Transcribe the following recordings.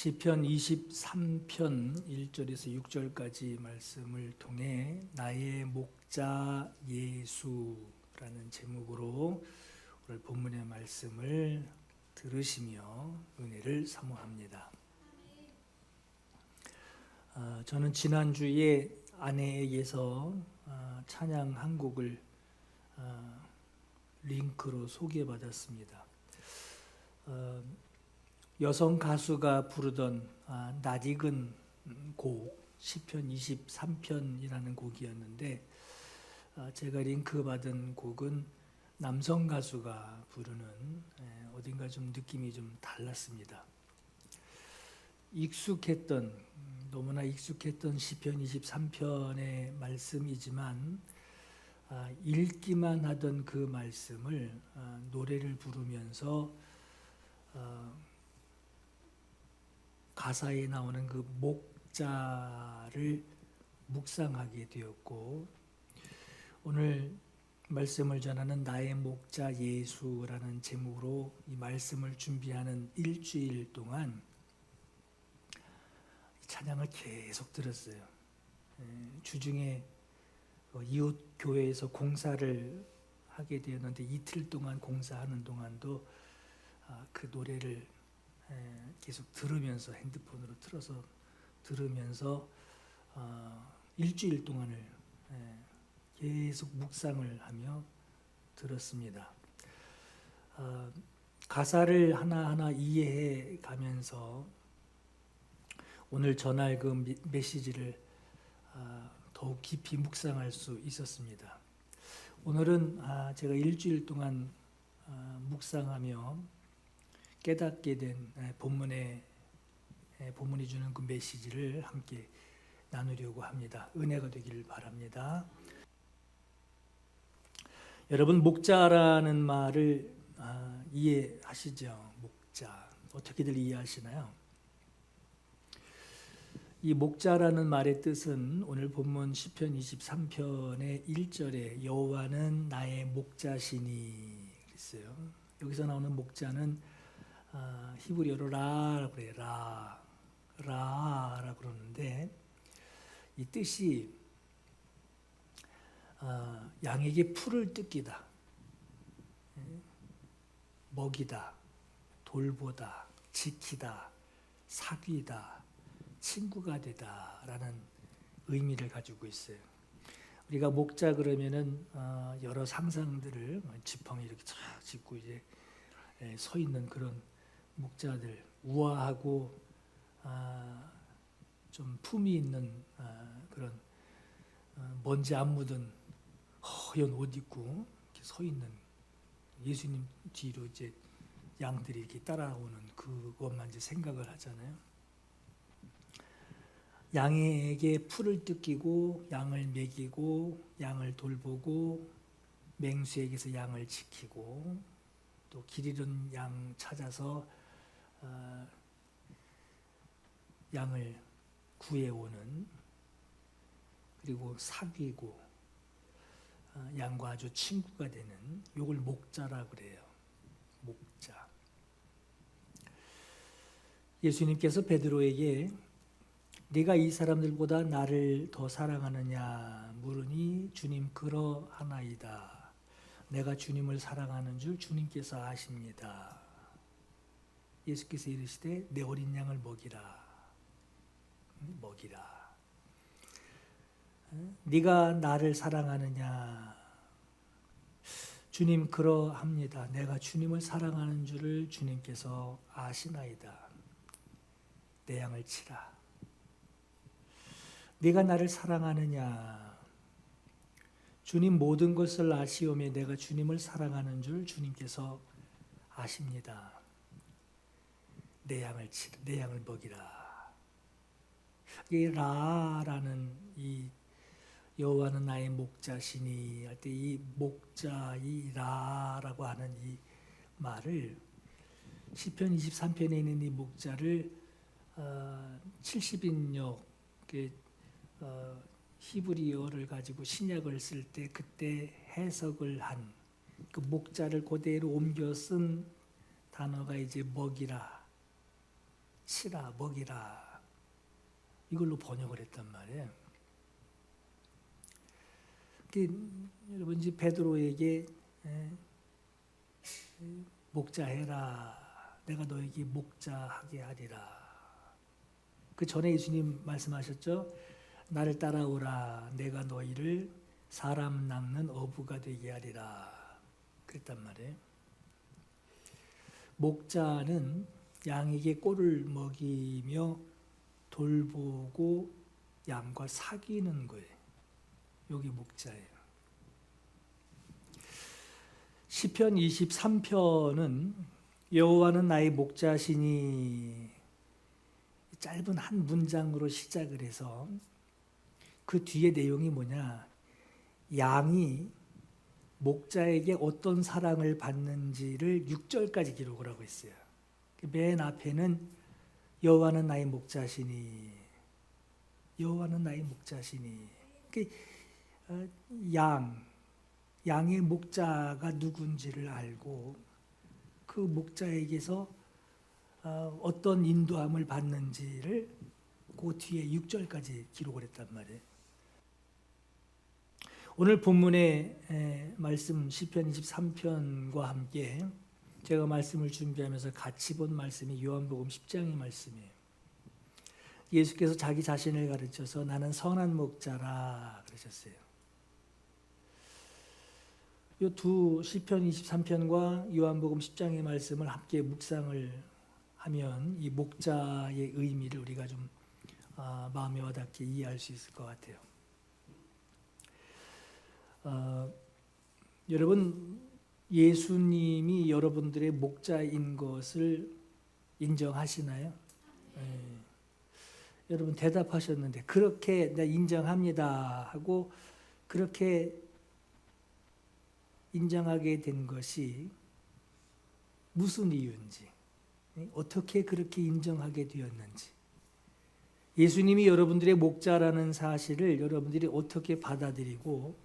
시편 23편 1절에서 6절까지 말씀을 통해 나의 목자 예수라는 제목으로 오늘 본문의 말씀을 들으시며 은혜를 사모합니다. 저는 지난주에 아내에게서 찬양 한 곡을 링크로 소개받았습니다. 여성 가수가 부르던 낯익은 곡 시편 23편이라는 곡이었는데 제가 링크 받은 곡은 남성 가수가 부르는 어딘가 좀 느낌이 좀 달랐습니다. 너무나 익숙했던 시편 23편의 말씀이지만 읽기만 하던 그 말씀을 노래를 부르면서 가사에 나오는 그 목자를 묵상하게 되었고, 오늘 말씀을 전하는 나의 목자 예수라는 제목으로 이 말씀을 준비하는 일주일 동안 찬양을 계속 들었어요. 주중에 이웃 교회에서 공사를 하게 되었는데 이틀 동안 공사하는 동안도 그 노래를 계속 들으면서 핸드폰으로 틀어서 들으면서 일주일 동안을 계속 묵상을 하며 들었습니다. 가사를 하나하나 이해해 가면서 오늘 전할 그 메시지를 더욱 깊이 묵상할 수 있었습니다. 오늘은 제가 일주일 동안 묵상하며 깨닫게 된 본문이 주는 그 메시지를 함께 나누려고 합니다. 은혜가 되기를 바랍니다. 여러분, 목자라는 말을 이해하시죠? 목자, 어떻게들 이해하시나요? 이 목자라는 말의 뜻은 오늘 본문 시편 23편의 1절에 여호와는 나의 목자시니 그랬어요. 여기서 나오는 목자는 히브리어로 라라고 그래요. 라라고 그러는데 이 뜻이 양에게 풀을 뜯기다, 먹이다, 돌보다, 지키다, 사귀다, 친구가 되다라는 의미를 가지고 있어요. 우리가 목자 그러면은 여러 상상들을 지팡이 이렇게 쫙 짚고 이제 서 있는 그런 목자들, 우아하고 좀 품이 있는 그런 먼지 안 묻은 허연 옷 입고 이렇게 서 있는 예수님 뒤로 이제 양들이 이렇게 따라오는 그것만 이제 생각을 하잖아요. 양에게 풀을 뜯기고 양을 먹이고 양을 돌보고 맹수에게서 양을 지키고 또 길 잃은 양 찾아서 양을 구해오는, 그리고 사귀고 양과 아주 친구가 되는, 요걸 목자라 그래요. 목자. 예수님께서 베드로에게 네가 이 사람들보다 나를 더 사랑하느냐 물으니 주님 그러하나이다. 내가 주님을 사랑하는 줄 주님께서 아십니다. 예수께서 이르시되 내 어린 양을 먹이라. 네가 나를 사랑하느냐. 주님 그러합니다. 내가 주님을 사랑하는 줄을 주님께서 아시나이다. 내 양을 치라. 네가 나를 사랑하느냐. 주님 모든 것을 아시오매 내가 주님을 사랑하는 줄 주님께서 아십니다. 내 양을 치라. 내 양을 먹이라. 이 라라는 이 여호와는 나의 목자시니 할 때 이 목자, 이 라라고 하는 이 말을 시편 23편에 있는 이 목자를 70인역 히브리어를 가지고 신약을 쓸 때 그때 해석을 한 그 목자를 그대로 옮겨 쓴 단어가 이제 먹이라, 치라, 먹이라, 이걸로 번역을 했단 말이에요. 여러분 이제 베드로에게 목자해라, 내가 너에게 목자하게 하리라. 그 전에 예수님 말씀하셨죠. 나를 따라오라, 내가 너희를 사람 낚는 어부가 되게 하리라, 그랬단 말이에요. 목자는 양에게 꼴을 먹이며 돌보고 양과 사귀는 거예요. 여기 목자예요. 시편 23편은 여호와는 나의 목자시니, 짧은 한 문장으로 시작을 해서 그 뒤에 내용이 뭐냐, 양이 목자에게 어떤 사랑을 받는지를 6절까지 기록을 하고 있어요. 맨 앞에는 여호와는 나의 목자시니, 여호와는 나의 목자시니, 양의 목자가 누군지를 알고 그 목자에게서 어떤 인도함을 받는지를 그 뒤에 6절까지 기록을 했단 말이에요. 오늘 본문의 말씀 시편 23편과 함께 제가 말씀을 준비하면서 같이 본 말씀이 요한복음 10장의 말씀이에요. 예수께서 자기 자신을 가르쳐서 나는 선한 목자라 그러셨어요. 이 두 시편 23편과 요한복음 10장의 말씀을 함께 묵상을 하면 이 목자의 의미를 우리가 좀 마음에 와닿게 이해할 수 있을 것 같아요. 여러분, 예수님이 여러분들의 목자인 것을 인정하시나요? 여러분 대답하셨는데 그렇게 내가 인정합니다 하고 그렇게 인정하게 된 것이 무슨 이유인지, 어떻게 그렇게 인정하게 되었는지, 예수님이 여러분들의 목자라는 사실을 여러분들이 어떻게 받아들이고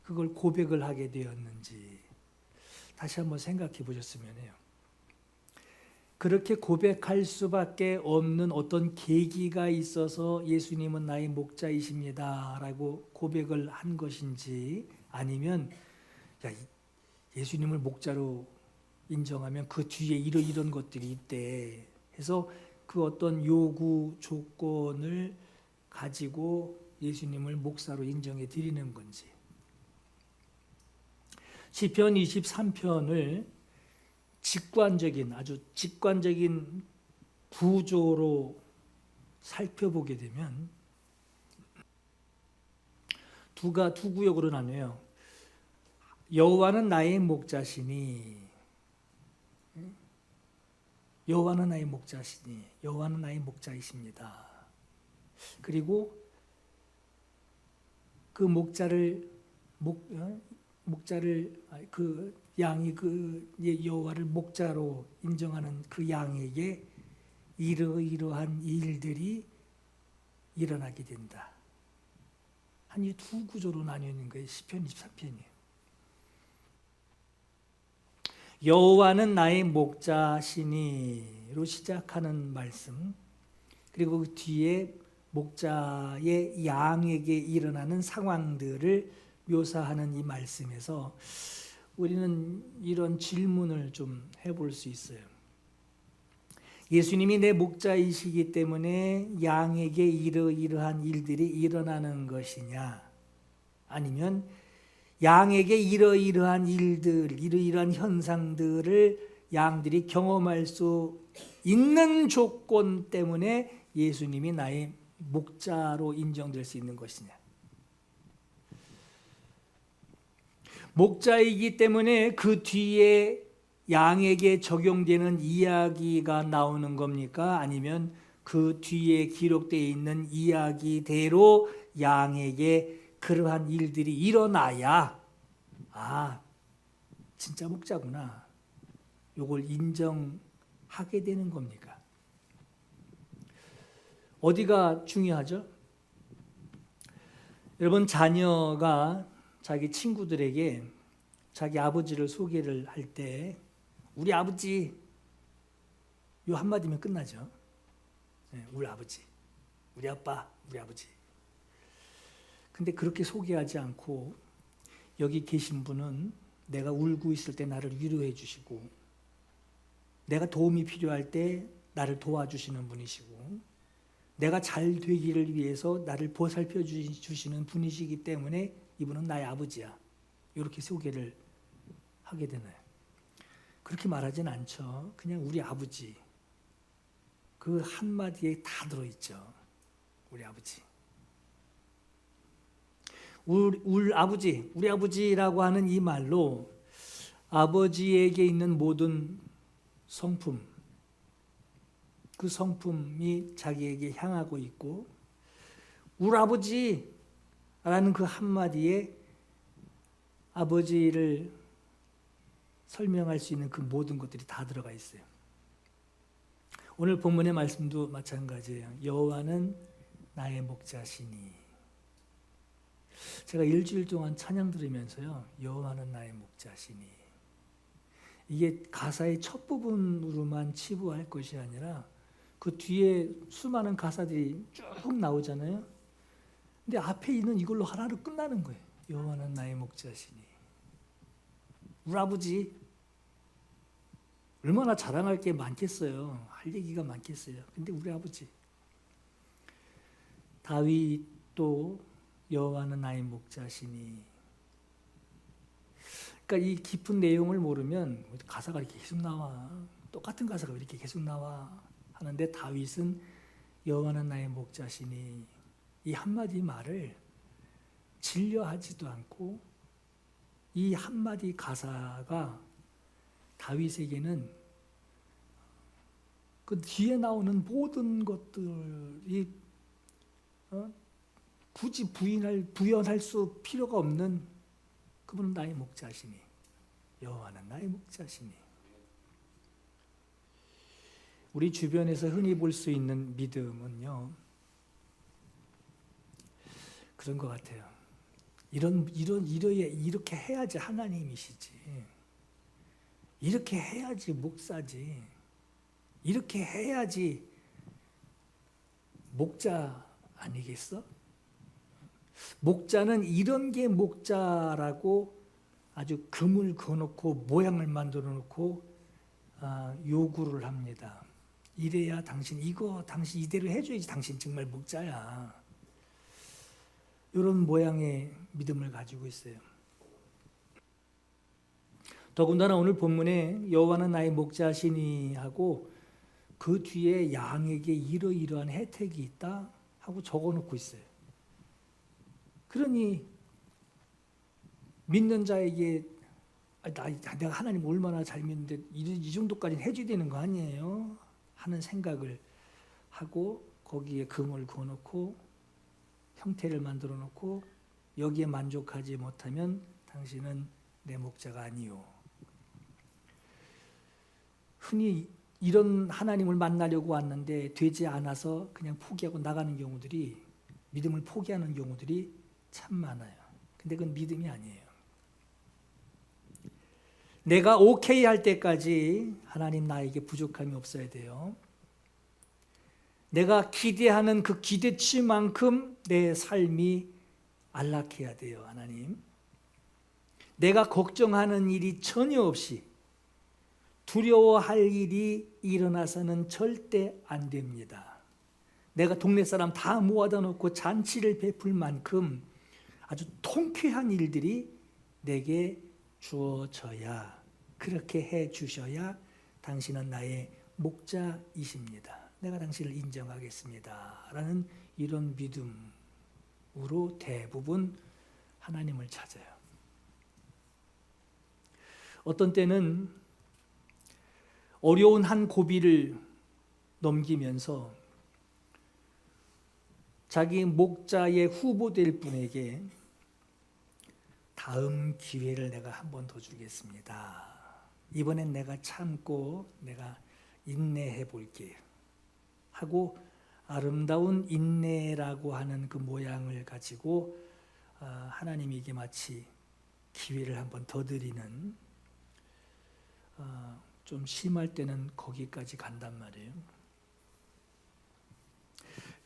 그걸 고백을 하게 되었는지 다시 한번 생각해 보셨으면 해요. 그렇게 고백할 수밖에 없는 어떤 계기가 있어서 예수님은 나의 목자이십니다 라고 고백을 한 것인지, 아니면 예수님을 목자로 인정하면 그 뒤에 이런 것들이 있대 해서 그 어떤 요구 조건을 가지고 예수님을 목사로 인정해 드리는 건지. 시편 23편을 아주 직관적인 구조로 살펴보게 되면 두 구역으로 나뉘어요. 여호와는 나의 목자시니, 여호와는 나의 목자시니, 여호와는 나의 목자이십니다. 그리고 그 그 양이 그 여호와를 목자로 인정하는 그 양에게 이러이러한 일들이 일어나게 된다. 한 이 두 구조로 나뉘는 거예요. 시편 23편이에요. 여호와는 나의 목자시니로 시작하는 말씀, 그리고 그 뒤에 목자의 양에게 일어나는 상황들을 묘사하는 이 말씀에서 우리는 이런 질문을 좀 해볼 수 있어요. 예수님이 내 목자이시기 때문에 양에게 이러이러한 일들이 일어나는 것이냐, 아니면 양에게 이러이러한 일들, 이러이러한 현상들을 양들이 경험할 수 있는 조건 때문에 예수님이 나의 목자로 인정될 수 있는 것이냐. 목자이기 때문에 그 뒤에 양에게 적용되는 이야기가 나오는 겁니까? 아니면 그 뒤에 기록되어 있는 이야기대로 양에게 그러한 일들이 일어나야 진짜 목자구나, 요걸 인정하게 되는 겁니까? 어디가 중요하죠? 여러분, 자녀가 자기 친구들에게 자기 아버지를 소개를 할 때 우리 아버지 요 한마디면 끝나죠. 우리 아버지, 우리 아빠, 우리 아버지. 근데 그렇게 소개하지 않고 여기 계신 분은 내가 울고 있을 때 나를 위로해 주시고, 내가 도움이 필요할 때 나를 도와주시는 분이시고, 내가 잘 되기를 위해서 나를 보살펴 주시는 분이시기 때문에 이분은 나의 아버지야. 이렇게 소개를 하게 되나요? 그렇게 말하진 않죠. 그냥 우리 아버지. 그 한마디에 다 들어있죠. 우리 아버지. 우리 아버지, 우리 아버지라고 하는 이 말로 아버지에게 있는 모든 성품, 그 성품이 자기에게 향하고 있고, 우리 아버지라는 그 한마디에 아버지를 설명할 수 있는 그 모든 것들이 다 들어가 있어요. 오늘 본문의 말씀도 마찬가지예요. 여호와는 나의 목자시니. 제가 일주일 동안 찬양 들으면서요, 여호와는 나의 목자시니, 이게 가사의 첫 부분으로만 치부할 것이 아니라 그 뒤에 수많은 가사들이 쭉 나오잖아요. 근데 앞에 있는 이걸로 하나로 끝나는 거예요. 여호와는 나의 목자시니. 우리 아버지 얼마나 자랑할 게 많겠어요. 할 얘기가 많겠어요. 근데 우리 아버지. 다윗도 여호와는 나의 목자시니. 그러니까 이 깊은 내용을 모르면 가사가 이렇게 계속 나와. 똑같은 가사가 이렇게 계속 나와. 하는데 다윗은 여호와는 나의 목자시니, 이 한마디 말을 진려하지도 않고, 이 한마디 가사가 다윗에게는 그 뒤에 나오는 모든 것들이 굳이 부연할 수 필요가 없는, 그분은 나의 목자시니, 여호와는 나의 목자시니. 우리 주변에서 흔히 볼 수 있는 믿음은요, 그런 것 같아요. 이렇게 해야지 하나님이시지. 이렇게 해야지 목사지. 이렇게 해야지 목자 아니겠어? 목자는 이런 게 목자라고 아주 금을 그어놓고 모양을 만들어 놓고 요구를 합니다. 이래야 당신 이대로 해줘야지 당신 정말 목자야. 이런 모양의 믿음을 가지고 있어요. 더군다나 오늘 본문에 여호와는 나의 목자시니 하고 그 뒤에 양에게 이러이러한 혜택이 있다 하고 적어놓고 있어요. 그러니 믿는 자에게 내가 하나님 얼마나 잘 믿는데 이 정도까지는 해줘야 되는 거 아니에요? 하는 생각을 하고 거기에 금을 그어놓고 형태를 만들어 놓고 여기에 만족하지 못하면 당신은 내 목자가 아니요. 흔히 이런 하나님을 만나려고 왔는데 되지 않아서 그냥 포기하고 나가는 경우들이, 믿음을 포기하는 경우들이 참 많아요. 근데 그건 믿음이 아니에요. 내가 오케이 할 때까지 하나님 나에게 부족함이 없어야 돼요. 내가 기대하는 그 기대치만큼 내 삶이 안락해야 돼요, 하나님. 내가 걱정하는 일이 전혀 없이, 두려워할 일이 일어나서는 절대 안 됩니다. 내가 동네 사람 다 모아다 놓고 잔치를 베풀 만큼 아주 통쾌한 일들이 내게 주어져야, 그렇게 해 주셔야 당신은 나의 목자이십니다. 내가 당신을 인정하겠습니다. 라는 이런 믿음으로 대부분 하나님을 찾아요. 어떤 때는 어려운 한 고비를 넘기면서 자기 목자의 후보될 분에게 다음 기회를 내가 한 번 더 주겠습니다. 이번엔 내가 참고 내가 인내해 볼게요. 하고 아름다운 인내라고 하는 그 모양을 가지고 하나님에게 마치 기회를 한 번 더 드리는, 좀 심할 때는 거기까지 간단 말이에요.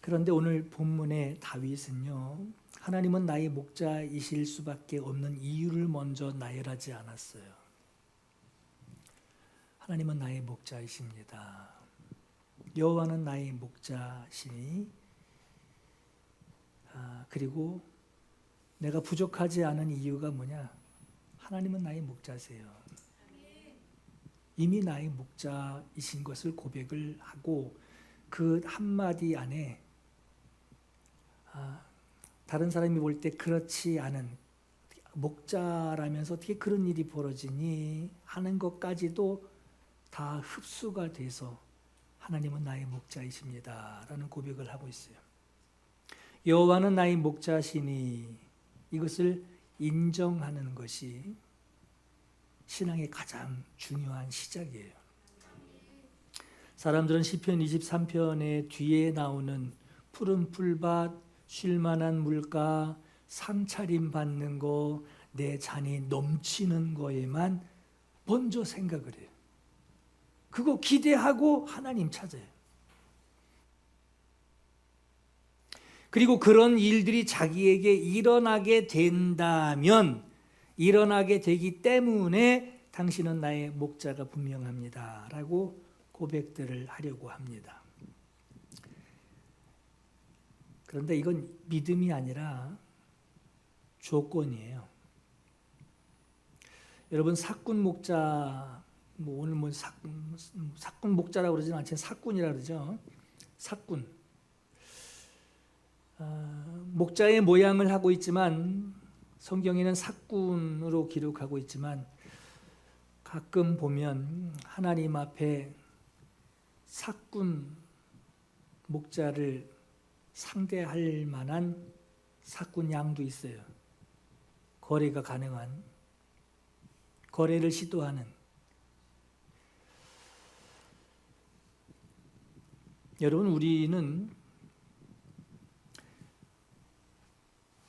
그런데 오늘 본문의 다윗은요, 하나님은 나의 목자이실 수밖에 없는 이유를 먼저 나열하지 않았어요. 하나님은 나의 목자이십니다. 여호와는 나의 목자시니, 그리고 내가 부족하지 않은 이유가 뭐냐? 하나님은 나의 목자세요. 이미 나의 목자이신 것을 고백을 하고 그 한마디 안에 다른 사람이 볼 때 그렇지 않은, 목자라면서 어떻게 그런 일이 벌어지니 하는 것까지도 다 흡수가 돼서 하나님은 나의 목자이십니다 라는 고백을 하고 있어요. 여호와는 나의 목자시니, 이것을 인정하는 것이 신앙의 가장 중요한 시작이에요. 사람들은 시편 23편의 뒤에 나오는 푸른 풀밭, 쉴만한 물가, 상차림 받는 거, 내 잔이 넘치는 거에만 먼저 생각을 해요. 그거 기대하고 하나님 찾아요. 그리고 그런 일들이 자기에게 일어나게 된다면, 일어나게 되기 때문에 당신은 나의 목자가 분명합니다 라고 고백들을 하려고 합니다. 그런데 이건 믿음이 아니라 조건이에요. 여러분, 사꾼 목자, 오늘 사꾼 목자라고 그러지는 않지만 사꾼이라 그러죠. 사꾼. 목자의 모양을 하고 있지만 성경에는 사꾼으로 기록하고 있지만 가끔 보면 하나님 앞에 사꾼 목자를 상대할 만한 사꾼 양도 있어요. 거래가 가능한, 거래를 시도하는. 여러분, 우리는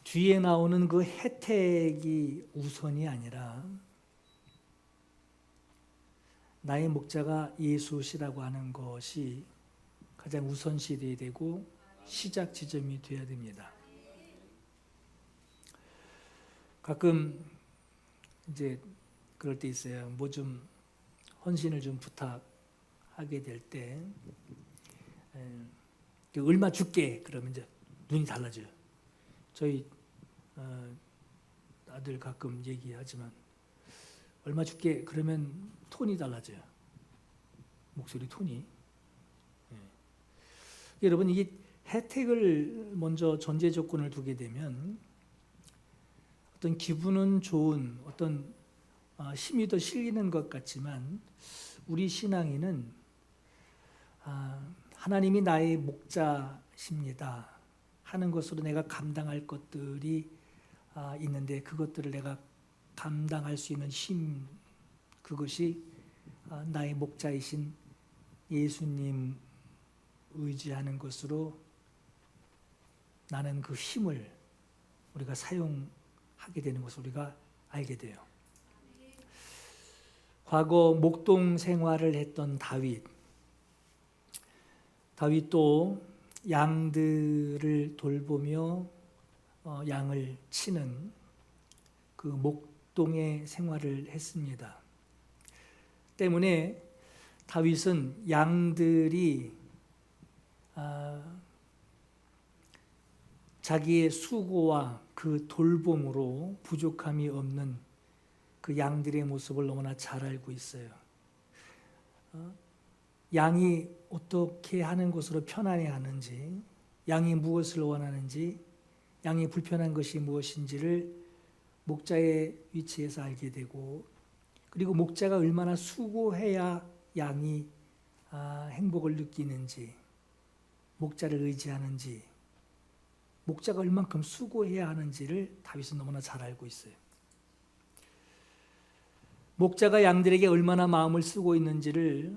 뒤에 나오는 그 혜택이 우선이 아니라 나의 목자가 예수시라고 하는 것이 가장 우선시돼야 되고 시작 지점이 되어야 됩니다. 가끔 이제 그럴 때 있어요. 뭐 좀 헌신을 좀 부탁하게 될 때 얼마 줄게 그러면 이제 눈이 달라져요. 저희 아들 가끔 얘기하지만 얼마 줄게 그러면 톤이 달라져요. 목소리 톤이. 여러분, 이게 혜택을 먼저 전제 조건을 두게 되면 어떤 기분은 좋은, 어떤 힘이 더 실리는 것 같지만 우리 신앙인은 하나님이 나의 목자십니다 하는 것으로 내가 감당할 것들이 있는데 그것들을 내가 감당할 수 있는 힘, 그것이 나의 목자이신 예수님 의지하는 것으로 나는 그 힘을 우리가 사용하게 되는 것을 우리가 알게 돼요. 과거 목동 생활을 했던 다윗도 양들을 돌보며 양을 치는 그 목동의 생활을 했습니다. 때문에 다윗은 양들이 자기의 수고와 그 돌봄으로 부족함이 없는 그 양들의 모습을 너무나 잘 알고 있어요. 양이 어떻게 하는 것으로 편안해하는지, 양이 무엇을 원하는지, 양이 불편한 것이 무엇인지를 목자의 위치에서 알게 되고, 그리고 목자가 얼마나 수고해야 양이 행복을 느끼는지, 목자를 의지하는지, 목자가 얼만큼 수고해야 하는지를 다윗은 너무나 잘 알고 있어요. 목자가 양들에게 얼마나 마음을 쓰고 있는지를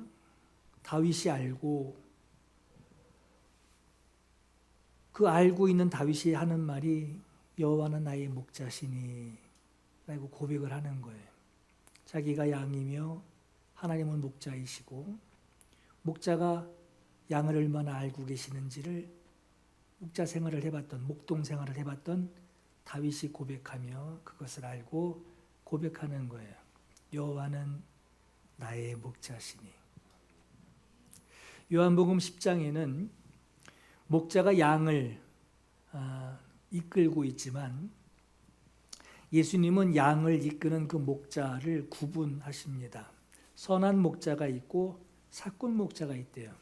다윗이 알고, 그 알고 있는 다윗이 하는 말이 여호와는 나의 목자시니 라고 고백을 하는 거예요. 자기가 양이며 하나님은 목자이시고 목자가 양을 얼마나 알고 계시는지를 목자 생활을 해봤던, 목동 생활을 해봤던 다윗이 고백하며 그것을 알고 고백하는 거예요. 여호와는 나의 목자시니. 요한복음 10장에는 목자가 양을 이끌고 있지만 예수님은 양을 이끄는 그 목자를 구분하십니다. 선한 목자가 있고 삭군 목자가 있대요.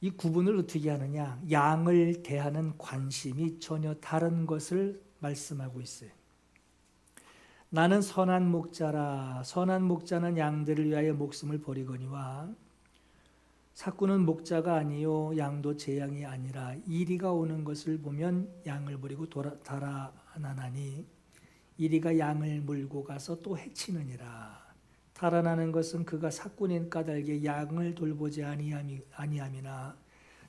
이 구분을 어떻게 하느냐? 양을 대하는 관심이 전혀 다른 것을 말씀하고 있어요. 나는 선한 목자라. 선한 목자는 양들을 위하여 목숨을 버리거니와 삭군은 목자가 아니요 양도 제 양이 아니라 이리가 오는 것을 보면 양을 버리고 달아나나니 이리가 양을 물고 가서 또 해치느니라. 달아나는 것은 그가 삭군인 까닭에 양을 돌보지 아니함이나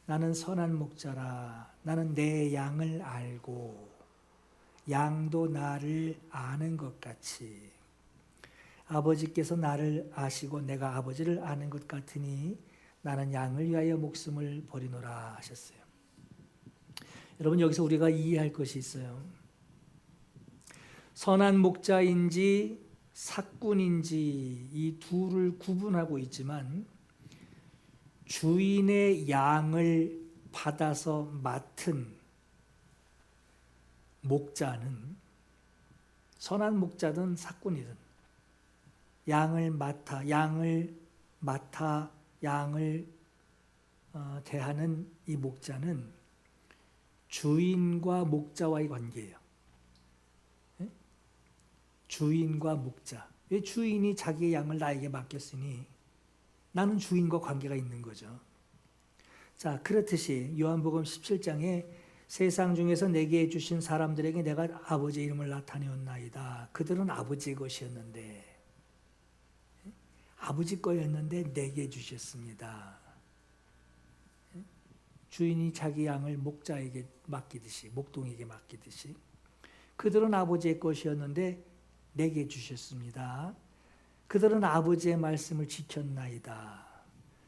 나는 선한 목자라. 나는 내 양을 알고 양도 나를 아는 것 같이 아버지께서 나를 아시고 내가 아버지를 아는 것 같으니 나는 양을 위하여 목숨을 버리노라 하셨어요. 여러분, 여기서 우리가 이해할 것이 있어요. 선한 목자인지 삭군인지 이 둘을 구분하고 있지만 주인의 양을 받아서 맡은 목자는 선한 목자든 삭군이든 양을 맡아 양을 대하는 이 목자는 주인과 목자와의 관계예요. 주인과 목자. 왜 주인이 자기의 양을 나에게 맡겼으니 나는 주인과 관계가 있는 거죠. 자, 그렇듯이 요한복음 17장에 세상 중에서 내게 주신 사람들에게 내가 아버지의 이름을 나타내었나이다. 그들은 아버지의 것이었는데 아버지 거였는데 내게 주셨습니다. 주인이 자기 양을 목자에게 맡기듯이 목동에게 맡기듯이 그들은 아버지의 것이었는데 내게 주셨습니다. 그들은 아버지의 말씀을 지켰나이다.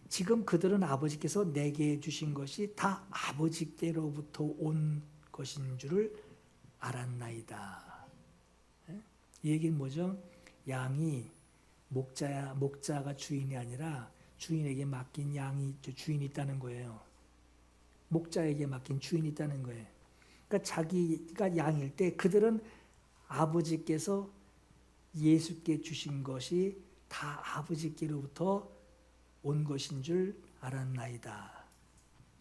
지금 그들은 아버지께서 내게 주신 것이 다 아버지께로부터 온 것인 줄을 알았나이다. 이 얘기는 뭐죠? 양이 목자가 주인이 아니라 주인에게 맡긴 양이 주인이 있다는 거예요. 목자에게 맡긴 주인이 있다는 거예요. 그러니까 자기가 양일 때 그들은 아버지께서 예수께 주신 것이 다 아버지께로부터 온 것인 줄 알았나이다.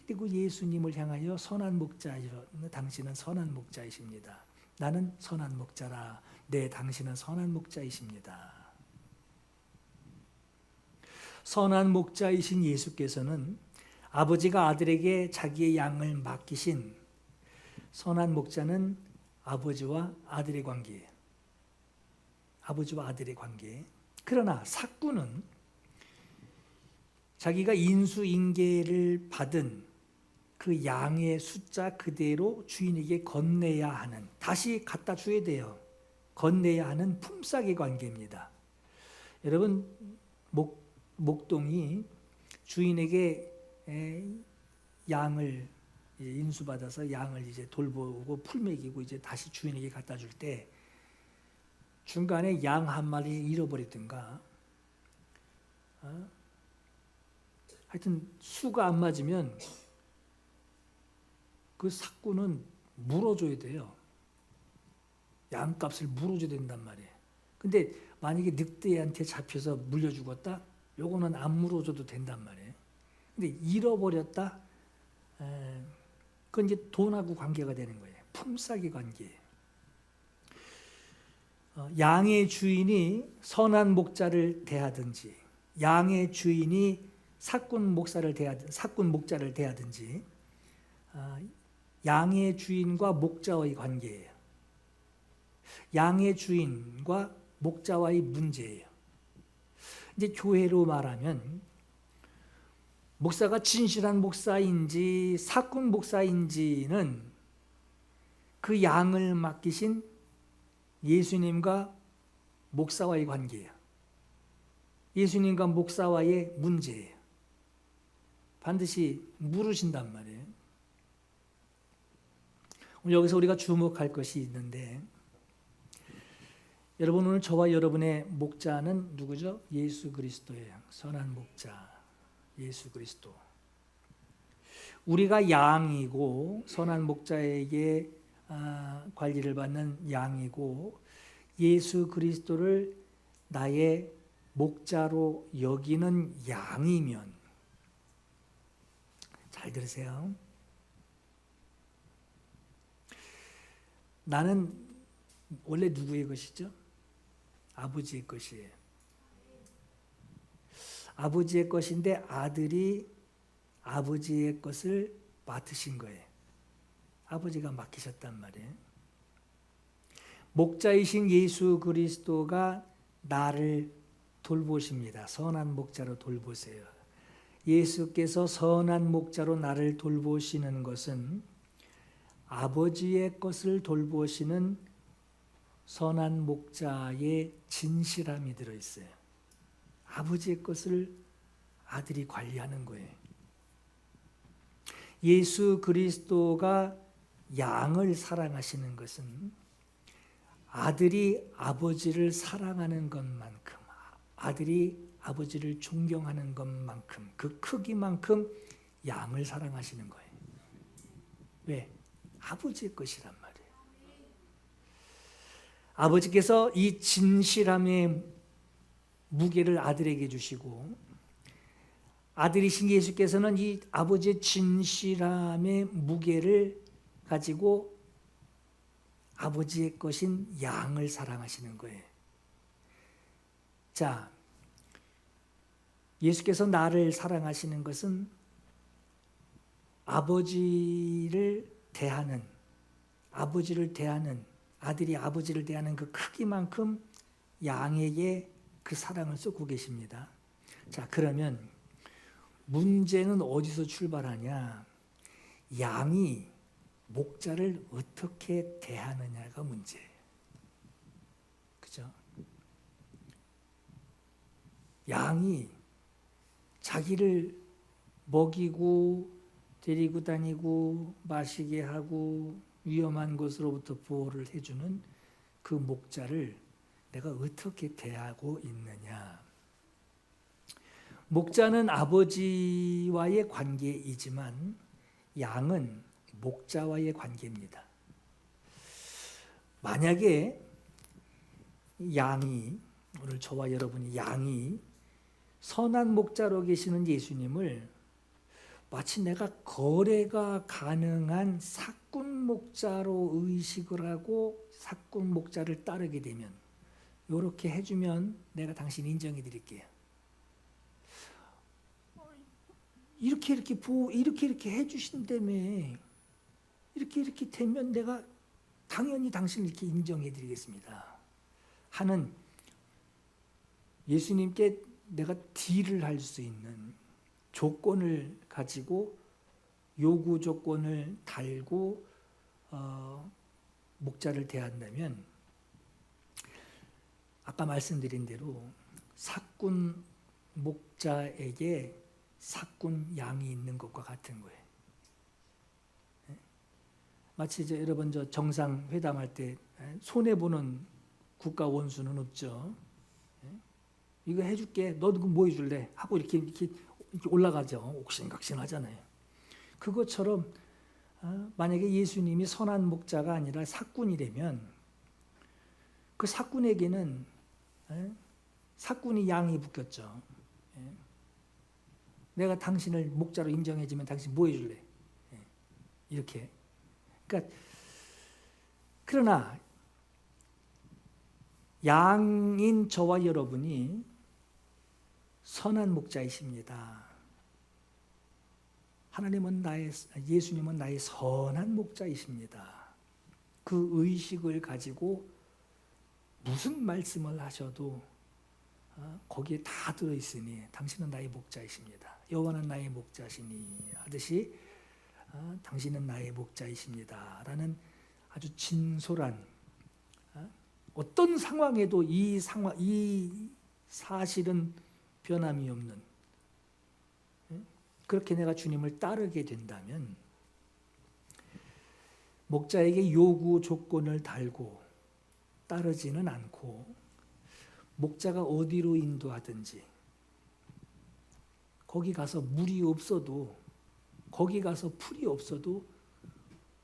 그리고 예수님을 향하여 선한 목자이여 당신은 선한 목자이십니다. 나는 선한 목자라. 네, 당신은 선한 목자이십니다. 선한 목자이신 예수께서는 아버지가 아들에게 자기의 양을 맡기신 선한 목자는 아버지와 아들의 관계예요. 아버지와 아들의 관계. 그러나 삭군은 자기가 인수인계를 받은 그 양의 숫자 그대로 주인에게 건네야 하는, 다시 갖다 줘야 돼요. 건네야 하는 품삯의 관계입니다. 여러분, 목동이 주인에게 양을 인수받아서 양을 이제 돌보고 풀 먹이고 이제 다시 주인에게 갖다 줄 때 중간에 양 한 마리 잃어버리든가 하여튼 수가 안 맞으면 그 삭군은 물어줘야 돼요. 양값을 물어줘야 된단 말이에요. 근데 만약에 늑대한테 잡혀서 물려 죽었다? 요거는 안 물어줘도 된단 말이에요. 근데 잃어버렸다? 그건 이제 돈하고 관계가 되는 거예요. 품삯의 관계예요. 양의 주인이 선한 목자를 대하든지 양의 주인이 삭군 목자를 대하든지 양의 주인과 목자와의 관계예요. 양의 주인과 목자와의 문제예요. 이제 교회로 말하면 목사가 진실한 목사인지 삭군 목사인지는 그 양을 맡기신 예수님과 목사와의 관계예요. 예수님과 목사와의 문제예요. 반드시 물으신단 말이에요. 오늘 여기서 우리가 주목할 것이 있는데, 여러분 오늘 저와 여러분의 목자는 누구죠? 예수 그리스도예요. 선한 목자 예수 그리스도. 우리가 양이고 선한 목자에게 관리를 받는 양이고 예수 그리스도를 나의 목자로 여기는 양이면, 잘 들으세요. 나는 원래 누구의 것이죠? 아버지의 것이에요. 아버지의 것인데 아들이 아버지의 것을 맡으신 거예요. 아버지가 맡기셨단 말이에요. 목자이신 예수 그리스도가 나를 돌보십니다. 선한 목자로 돌보세요. 예수께서 선한 목자로 나를 돌보시는 것은 아버지의 것을 돌보시는 선한 목자의 진실함이 들어있어요. 아버지의 것을 아들이 관리하는 거예요. 예수 그리스도가 양을 사랑하시는 것은 아들이 아버지를 사랑하는 것만큼, 아들이 아버지를 존경하는 것만큼, 그 크기만큼 양을 사랑하시는 거예요. 왜? 아버지의 것이란 말이에요. 아버지께서 이 진실함의 무게를 아들에게 주시고, 아들이신 예수께서는 이 아버지의 진실함의 무게를 가지고 아버지의 것인 양을 사랑하시는 거예요. 자, 예수께서 나를 사랑하시는 것은 아버지를 대하는, 아들이 아버지를 대하는 그 크기만큼 양에게 그 사랑을 쏟고 계십니다. 자, 그러면 문제는 어디서 출발하냐? 양이 목자를 어떻게 대하느냐가 문제예요. 그죠? 양이 자기를 먹이고 데리고 다니고 마시게 하고 위험한 것으로부터 보호를 해주는 그 목자를 내가 어떻게 대하고 있느냐. 목자는 아버지와의 관계이지만 양은 목자와의 관계입니다. 만약에 양이, 오늘 저와 여러분이 양이 선한 목자로 계시는 예수님을 마치 내가 거래가 가능한 사꾼 목자로 의식을 하고 사꾼 목자를 따르게 되면, 이렇게 해주면 내가 당신 인정해 드릴게요. 이렇게 해주신다며, 이렇게 되면 내가 당연히 당신을 이렇게 인정해 드리겠습니다 하는, 예수님께 내가 딜을 할 수 있는 조건을 가지고, 요구 조건을 달고 목자를 대한다면, 아까 말씀드린 대로 사꾼 목자에게 사꾼 양이 있는 것과 같은 거예요. 마치 여러분 정상회담할 때 손해보는 국가 원수는 없죠. 이거 해줄게, 너도 뭐 해줄래? 하고 이렇게 올라가죠. 옥신각신 하잖아요. 그것처럼 만약에 예수님이 선한 목자가 아니라 사꾼이라면, 그 사꾼에게는 사꾼이 양이 묶였죠. 내가 당신을 목자로 인정해주면 당신 뭐 해줄래? 이렇게. 그러니까, 그러나 양인 저와 여러분이 선한 목자이십니다. 예수님은 나의 선한 목자이십니다. 그 의식을 가지고 무슨 말씀을 하셔도 거기에 다 들어있으니 당신은 나의 목자이십니다. 여호와는 나의 목자시니 하듯이 당신은 나의 목자이십니다 라는 아주 진솔한, 어떤 상황에도 이 사실은 변함이 없는, 그렇게 내가 주님을 따르게 된다면 목자에게 요구 조건을 달고 따르지는 않고 목자가 어디로 인도하든지 거기 가서 물이 없어도 거기 가서 풀이 없어도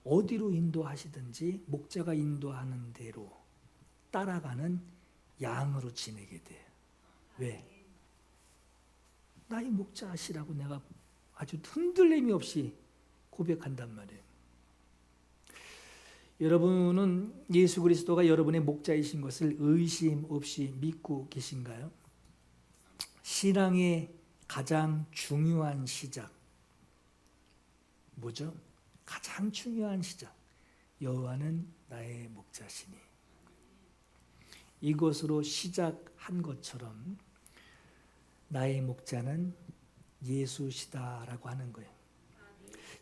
어디로 인도하시든지 목자가 인도하는 대로 따라가는 양으로 지내게 돼요. 왜? 나의 목자시라고 내가 아주 흔들림이 없이 고백한단 말이에요. 여러분은 예수 그리스도가 여러분의 목자이신 것을 의심 없이 믿고 계신가요? 신앙의 가장 중요한 시작 뭐죠? 가장 중요한 시작 여호와는 나의 목자시니 이것으로 시작한 것처럼 나의 목자는 예수시다라고 하는 거예요.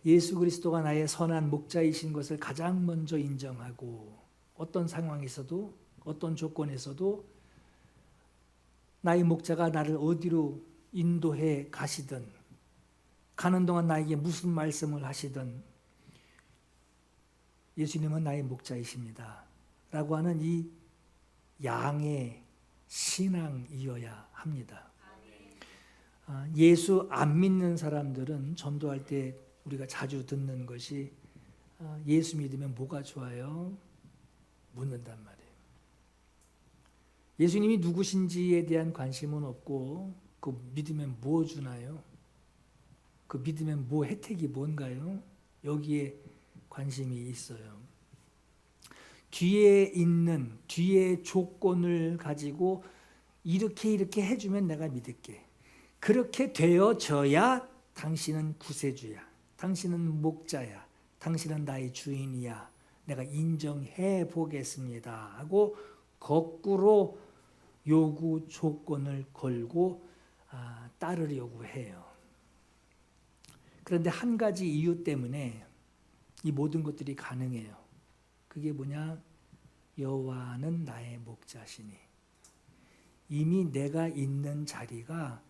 예수 그리스도가 나의 선한 목자이신 것을 가장 먼저 인정하고 어떤 상황에서도 어떤 조건에서도 나의 목자가 나를 어디로 인도해 가시든 가는 동안 나에게 무슨 말씀을 하시든 예수님은 나의 목자이십니다 라고 하는 이 양의 신앙이어야 합니다. 예수 안 믿는 사람들은 전도할 때 우리가 자주 듣는 것이 예수 믿으면 뭐가 좋아요? 묻는단 말이에요. 예수님이 누구신지에 대한 관심은 없고 그 믿으면 뭐 주나요? 그 믿으면 뭐 혜택이 뭔가요? 여기에 관심이 있어요. 뒤에 조건을 가지고 이렇게 해주면 내가 믿을게. 그렇게 되어져야 당신은 구세주야. 당신은 목자야. 당신은 나의 주인이야. 내가 인정해 보겠습니다. 하고 거꾸로 요구 조건을 걸고 따르려고 해요. 그런데 한 가지 이유 때문에 이 모든 것들이 가능해요. 그게 뭐냐? 여호와는 나의 목자시니 이미 내가 있는 자리가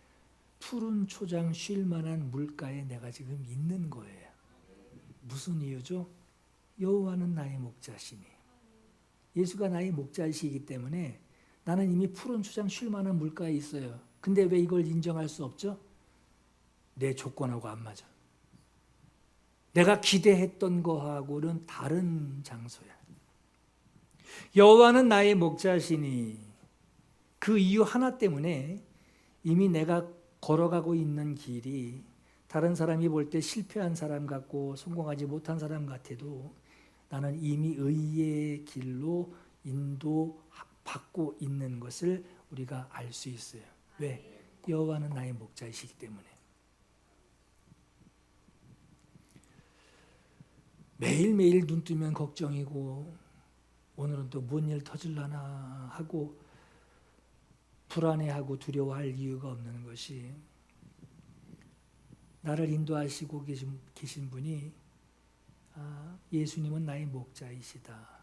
푸른 초장 쉴 만한 물가에 내가 지금 있는 거예요. 무슨 이유죠? 여호와는 나의 목자시니 예수가 나의 목자이시기 때문에 나는 이미 푸른 초장 쉴 만한 물가에 있어요. 근데 왜 이걸 인정할 수 없죠? 내 조건하고 안 맞아. 내가 기대했던 거하고는 다른 장소야. 여호와는 나의 목자시니 그 이유 하나 때문에 이미 내가 걸어가고 있는 길이 다른 사람이 볼 때 실패한 사람 같고 성공하지 못한 사람 같아도 나는 이미 의의 길로 인도받고 있는 것을 우리가 알 수 있어요. 왜? 여호와는 나의 목자이시기 때문에. 매일매일 눈 뜨면 걱정이고 오늘은 또 뭔 일 터질라나 하고 불안해하고 두려워할 이유가 없는 것이 나를 인도하시고 계신 분이 예수님은 나의 목자이시다.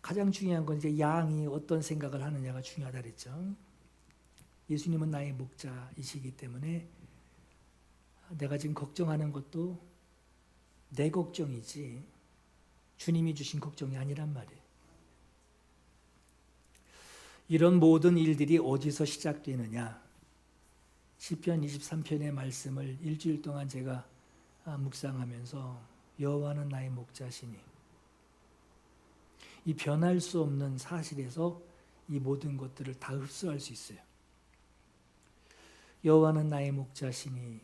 가장 중요한 건 이제 양이 어떤 생각을 하느냐가 중요하다 그랬죠. 예수님은 나의 목자이시기 때문에 내가 지금 걱정하는 것도 내 걱정이지 주님이 주신 걱정이 아니란 말이에요. 이런 모든 일들이 어디서 시작되느냐? 시편 23편의 말씀을 일주일 동안 제가 묵상하면서 여호와는 나의 목자시니 이 변할 수 없는 사실에서 이 모든 것들을 다 흡수할 수 있어요. 여호와는 나의 목자시니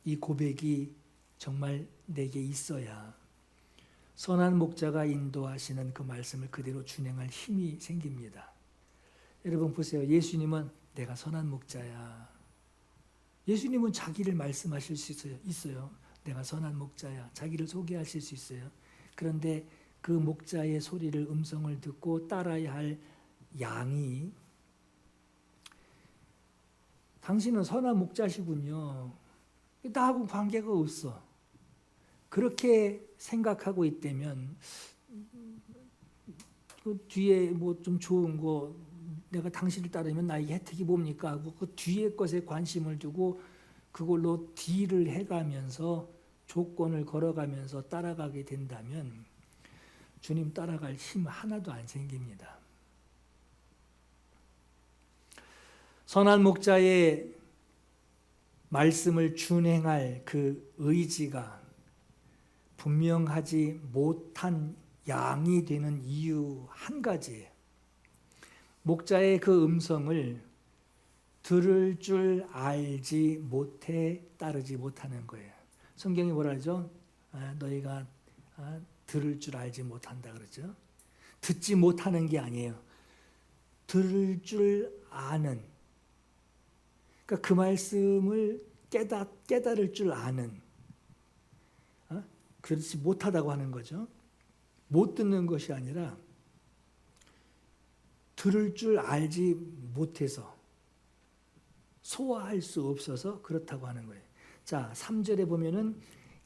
이 고백이 정말 내게 있어야 선한 목자가 인도하시는 그 말씀을 그대로 준행할 힘이 생깁니다. 여러분 보세요. 예수님은 내가 선한 목자야. 예수님은 자기를 말씀하실 수 있어요. 내가 선한 목자야. 자기를 소개하실 수 있어요. 그런데 그 목자의 소리를 음성을 듣고 따라야 할 양이 당신은 선한 목자시군요. 나하고 관계가 없어. 그렇게 생각하고 있다면 그 뒤에 뭐 좀 좋은 거 내가 당신을 따르면 나에게 혜택이 뭡니까 하고 그 뒤에 것에 관심을 두고 그걸로 딜을 해가면서 조건을 걸어가면서 따라가게 된다면 주님 따라갈 힘 하나도 안 생깁니다. 선한 목자의 말씀을 준행할 그 의지가 분명하지 못한 양이 되는 이유 한 가지예요. 목자의 그 음성을 들을 줄 알지 못해 따르지 못하는 거예요. 성경이 뭐라 하죠? 너희가 들을 줄 알지 못한다 그러죠. 듣지 못하는 게 아니에요. 들을 줄 아는. 그러니까 그 말씀을 깨달을 줄 아는. 그렇지 못하다고 하는 거죠. 못 듣는 것이 아니라 들을 줄 알지 못해서 소화할 수 없어서 그렇다고 하는 거예요. 자, 3절에 보면은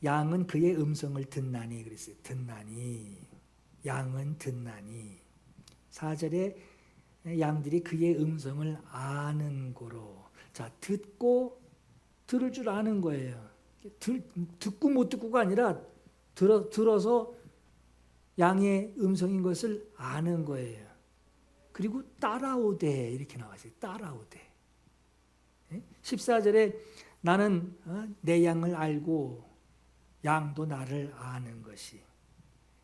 양은 그의 음성을 듣나니 그랬어요. 듣나니. 양은 듣나니. 4절에 양들이 그의 음성을 아는 고로. 자, 듣고 들을 줄 아는 거예요. 듣고 못 듣고가 아니라 들어서 양의 음성인 것을 아는 거예요. 그리고 따라오되 이렇게 나와있어요. 따라오되. 14절에 나는 내 양을 알고 양도 나를 아는 것이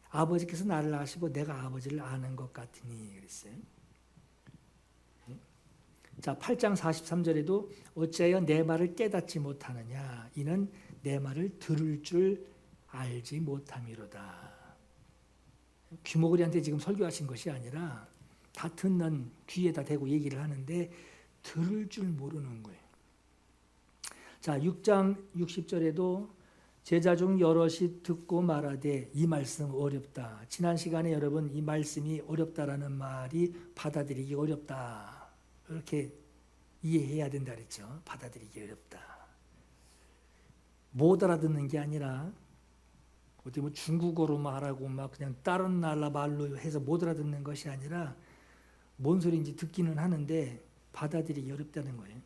아버지께서 나를 아시고 내가 아버지를 아는 것 같으니 그랬어요. 자, 8장 43절에도 어찌하여 내 말을 깨닫지 못하느냐 이는 내 말을 들을 줄 알지 못함이로다. 귀머거리한테 지금 설교하신 것이 아니라 다 듣는 귀에다 대고 얘기를 하는데 들을 줄 모르는 거예요. 자, 6장 60절에도 제자 중 여럿이 듣고 말하되 이 말씀 어렵다. 지난 시간에 여러분 이 말씀이 어렵다라는 말이 받아들이기 어렵다. 이렇게 이해해야 된다 그랬죠. 받아들이기 어렵다. 못 알아듣는 게 아니라 어디 뭐 중국어로 말하고 막 그냥 다른 나라 말로 해서 못 알아듣는 것이 아니라 뭔 소리인지 듣기는 하는데 받아들이기 어렵다는 거예요.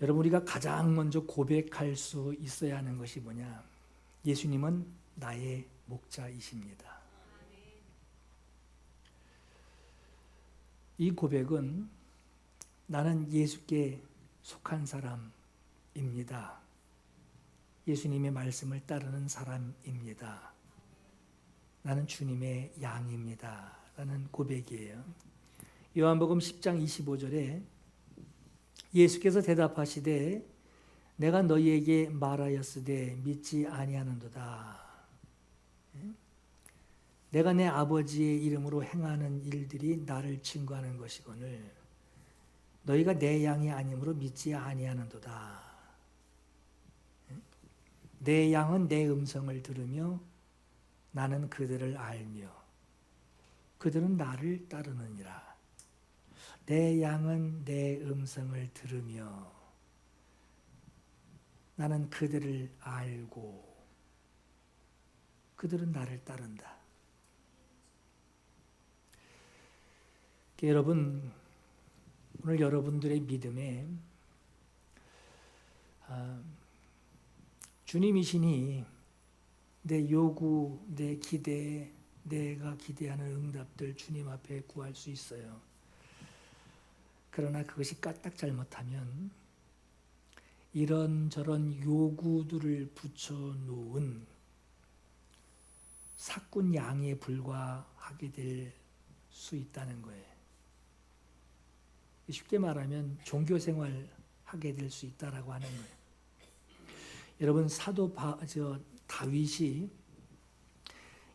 여러분 우리가 가장 먼저 고백할 수 있어야 하는 것이 뭐냐? 예수님은 나의 목자이십니다. 이 고백은 나는 예수께 속한 사람입니다. 예수님의 말씀을 따르는 사람입니다. 나는 주님의 양입니다. 라는 고백이에요. 요한복음 10장 25절에 예수께서 대답하시되 내가 너희에게 말하였으되 믿지 아니하는도다. 내가 내 아버지의 이름으로 행하는 일들이 나를 증거하는 것이거늘 너희가 내 양이 아니므로 믿지 아니하는도다. 내 양은 내 음성을 들으며 나는 그들을 알며 그들은 나를 따르느니라. 내 양은 내 음성을 들으며 나는 그들을 알고 그들은 나를 따른다. 여러분, 오늘 여러분들의 믿음에 주님이시니 내 요구, 내 기대, 내가 기대하는 응답들 주님 앞에 구할 수 있어요. 그러나 그것이 까딱 잘못하면 이런저런 요구들을 붙여놓은 사꾼 양에 불과하게 될 수 있다는 거예요. 쉽게 말하면 종교생활 하게 될 수 있다라고 하는 거예요. 여러분 사도 다윗이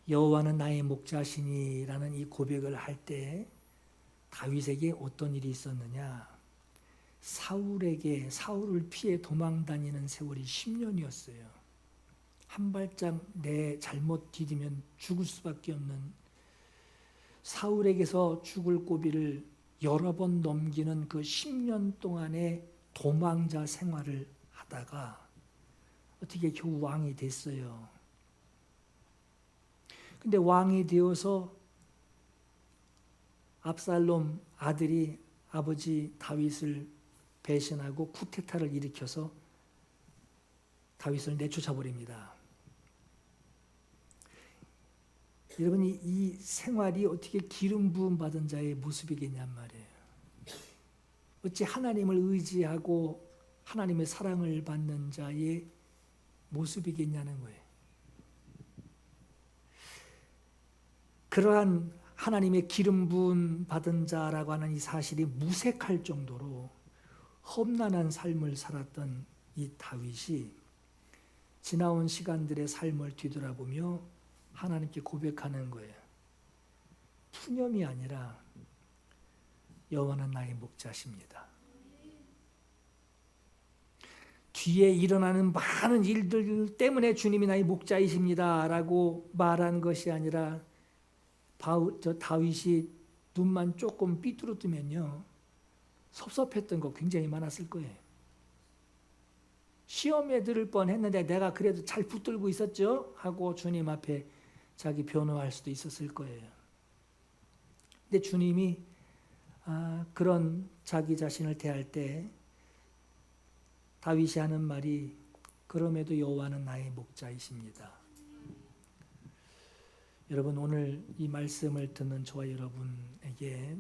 여호와는 나의 목자시니라는 이 고백을 할 때 다윗에게 어떤 일이 있었느냐? 사울을 피해 도망 다니는 세월이 10년이었어요. 한 발짝 내 잘못 디디면 죽을 수밖에 없는 사울에게서 죽을 고비를 여러 번 넘기는 그 10년 동안의 도망자 생활을 하다가 어떻게 겨우 왕이 됐어요. 근데 왕이 되어서 압살롬 아들이 아버지 다윗을 배신하고 쿠데타를 일으켜서 다윗을 내쫓아 버립니다. 여러분 이 생활이 어떻게 기름 부음 받은 자의 모습이겠냔 말이에요. 어찌 하나님을 의지하고 하나님의 사랑을 받는 자의 모습이겠냐는 거예요. 그러한 하나님의 기름 부음 받은 자라고 하는 이 사실이 무색할 정도로 험난한 삶을 살았던 이 다윗이 지나온 시간들의 삶을 뒤돌아보며 하나님께 고백하는 거예요. 푸념이 아니라 여호와는 나의 목자십니다. 뒤에 일어나는 많은 일들 때문에 주님이 나의 목자이십니다 라고 말한 것이 아니라 다윗이 눈만 조금 삐뚤어뜨면요 섭섭했던 거 굉장히 많았을 거예요. 시험에 들을 뻔했는데 내가 그래도 잘 붙들고 있었죠 하고 주님 앞에 자기 변호할 수도 있었을 거예요. 근데 주님이 그런 자기 자신을 대할 때 다윗이 하는 말이 그럼에도 여호와는 나의 목자이십니다. 여러분 오늘 이 말씀을 듣는 저와 여러분에게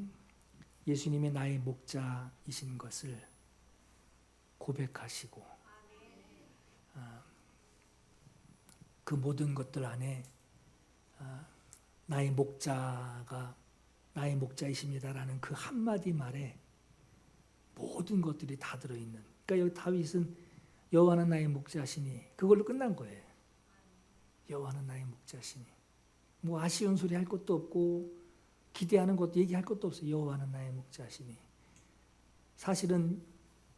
예수님이 나의 목자이신 것을 고백하시고 그 모든 것들 안에 나의 목자가 나의 목자이십니다라는 그 한마디 말에 모든 것들이 다 들어있는, 그러니까 여기 다윗은 여호와는 나의 목자시니 그걸로 끝난 거예요. 여호와는 나의 목자시니 뭐 아쉬운 소리 할 것도 없고 기대하는 것도 얘기할 것도 없어요. 여호와는 나의 목자시니. 사실은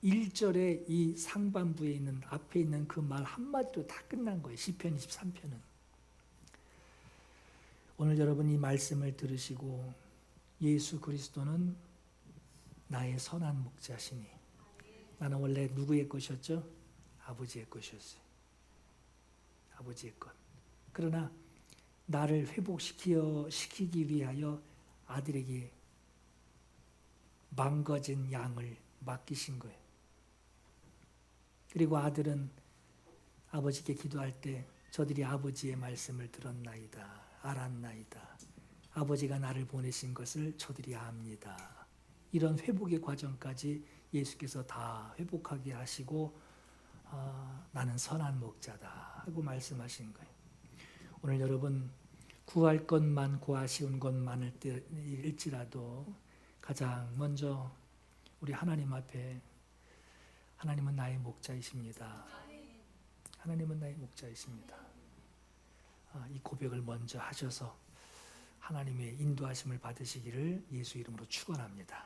1절의 이 상반부에 있는 앞에 있는 그 말 한마디로 다 끝난 거예요. 시편 23편은. 오늘 여러분 이 말씀을 들으시고 예수 그리스도는 나의 선한 목자시니. 나는 원래 누구의 것이었죠? 아버지의 것이었어요. 아버지의 것. 그러나 나를 회복시키기 위하여 아들에게 망가진 양을 맡기신 거예요. 그리고 아들은 아버지께 기도할 때 저들이 아버지의 말씀을 들었나이다, 알았나이다. 아버지가 나를 보내신 것을 저들이 압니다. 이런 회복의 과정까지 예수께서 다 회복하게 하시고 나는 선한 목자다 하고 말씀하신 거예요. 오늘 여러분 구할 것 많고 아쉬운 것 많을지라도 가장 먼저 우리 하나님 앞에 하나님은 나의 목자이십니다. 하나님은 나의 목자이십니다. 이 고백을 먼저 하셔서 하나님의 인도하심을 받으시기를 예수 이름으로 축원합니다.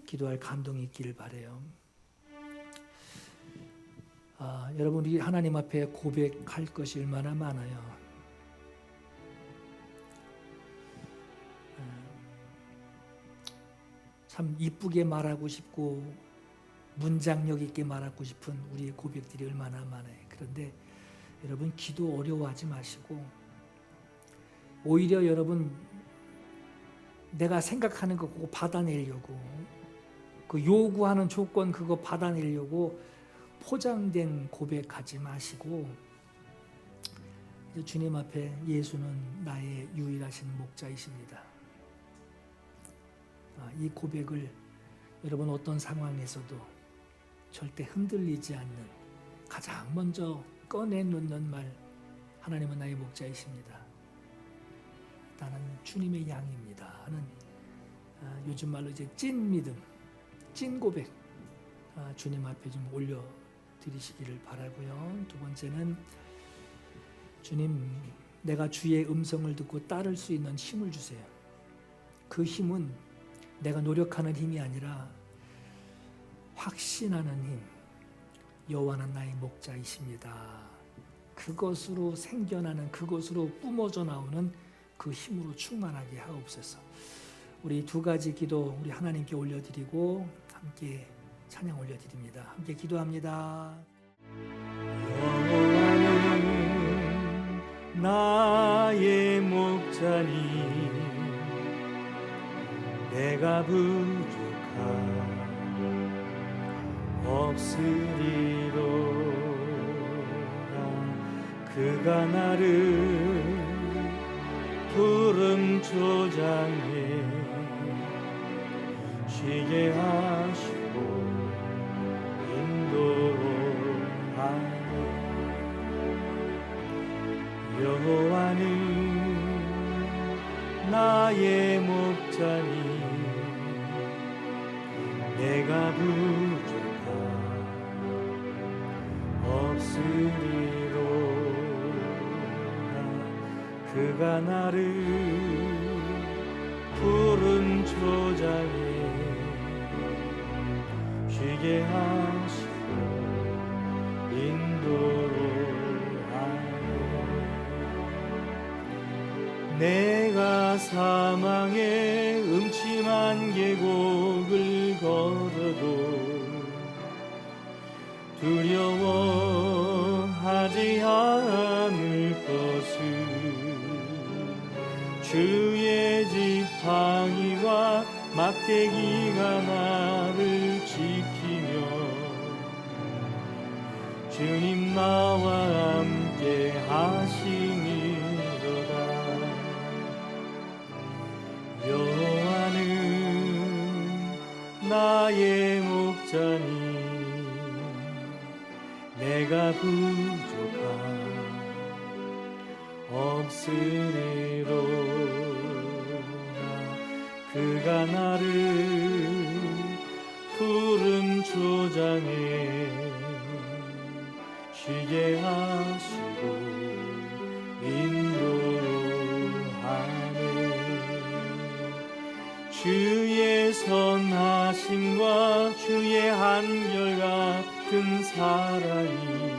기도할 감동이 있기를 바라요. 여러분 우리 하나님 앞에 고백할 것이 얼마나 많아요. 참 이쁘게 말하고 싶고 문장력 있게 말하고 싶은 우리의 고백들이 얼마나 많아요. 그런데 여러분 기도 어려워하지 마시고 오히려 여러분 내가 생각하는 거 그거 받아내려고 그 요구하는 조건 그거 받아내려고 포장된 고백하지 마시고 주님 앞에 예수는 나의 유일하신 목자이십니다. 이 고백을 여러분 어떤 상황에서도 절대 흔들리지 않는 가장 먼저 꺼내놓는 말, 하나님은 나의 목자이십니다. 나는 주님의 양입니다 하는 요즘 말로 이제 찐 믿음, 찐 고백 주님 앞에 좀 올려드리시기를 바라고요. 두 번째는 주님 내가 주의 음성을 듣고 따를 수 있는 힘을 주세요. 그 힘은 내가 노력하는 힘이 아니라 확신하는 힘, 여호와는 나의 목자이십니다. 그것으로 생겨나는, 그것으로 뿜어져 나오는 그 힘으로 충만하게 하옵소서. 우리 두 가지 기도 우리 하나님께 올려드리고 함께 찬양 올려드립니다. 함께 기도합니다. 여호와는 나의 목자니 내가 부족함 없으리로 그가 나를 푸른 초장에 쉬게 하시고 인도하네. 여호와는 나의 목자니 내가 부족함 없으리로다. 그가 나를 푸른 초장에 쉬게 하시고 인도하네. 내가 사망의 음침한 계곡을 걸어도 두려워하지 않을 것을 주의 지팡이와 막대기가 나를 지키며 주님 나와 함께 하시니로다. 여호와는 나의 목자니 내가 부족함 없으리로다. 그가 나를 푸른 초장에 쉬게 하시고 인도하네. 주의 선하심과 주의 한결같은 사랑이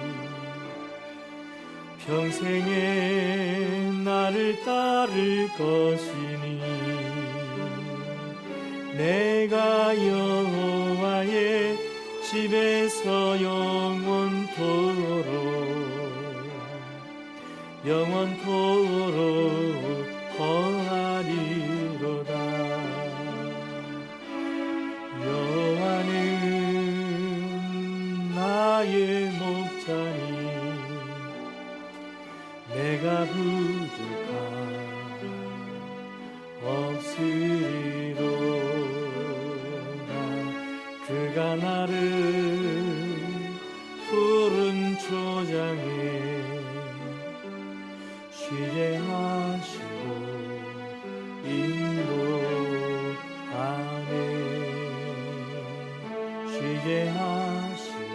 평생에 나를 따를 것이니 내가 여호와의 집에서 영원토록 거하리로다. 여호와는 나의 목자니 내가 부족함 없으리로다. 그가 나를 푸른 초장에 쉬게 하시고 인도하네. 쉬게 하시고